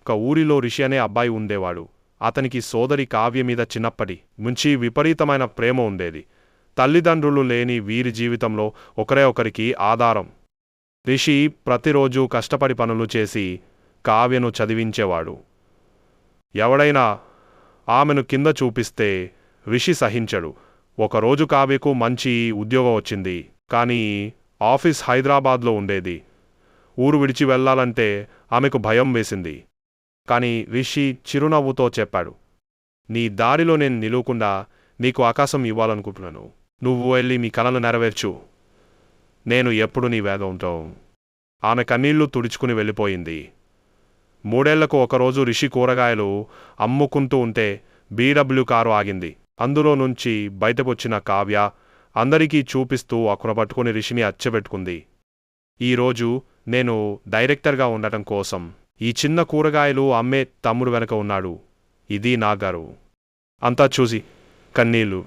ఒక ఊరిలో రిషి అనే అబ్బాయి ఉండేవాడు. అతనికి సోదరి కావ్య మీద చిన్నప్పటి నుంచి విపరీతమైన ప్రేమ ఉండేది. తల్లిదండ్రులు లేని వీరి జీవితంలో ఒకరే ఒకరికి ఆధారం. రిషి ప్రతిరోజూ కష్టపడి పనులు చేసి కావ్యను చదివించేవాడు. ఎవడైనా ఆమెను కింద చూపిస్తే రిషి సహించడు. ఒకరోజు కావ్యకు మంచి ఉద్యోగం వచ్చింది. కానీ ఆఫీస్ హైదరాబాద్లో ఉండేది. ఊరు విడిచి వెళ్లాలంటే ఆమెకు భయం వేసింది. కాని రిషి చిరునవ్వుతో చెప్పాడు, నీ దారిలో నేను నిలువకుండా నీకు ఆకాశం ఇవ్వాలనుకుంటున్నాను. నువ్వు వెళ్ళి మీ కలలు నెరవేర్చు. నేను ఎప్పుడు నీ వేద ఉంటావు. ఆమె కన్నీళ్లు తుడుచుకుని వెళ్ళిపోయింది. 3 ఏళ్లకు ఒకరోజు రిషి కూరగాయలు అమ్ముకుంటూ ఉంటే BW కారు ఆగింది. అందులో నుంచి బయటకొచ్చిన కావ్య అందరికీ చూపిస్తూ అక్కడ పట్టుకుని రిషిని అచ్చబెట్టుకుంది. ఈరోజు నేను డైరెక్టర్గా ఉండటం కోసం ఈ చిన్న కూరగాయలు అమ్మే తమ్ముడు వెనక ఉన్నాడు. ఇది నా గారు. అంతా చూసి కన్నీళ్లు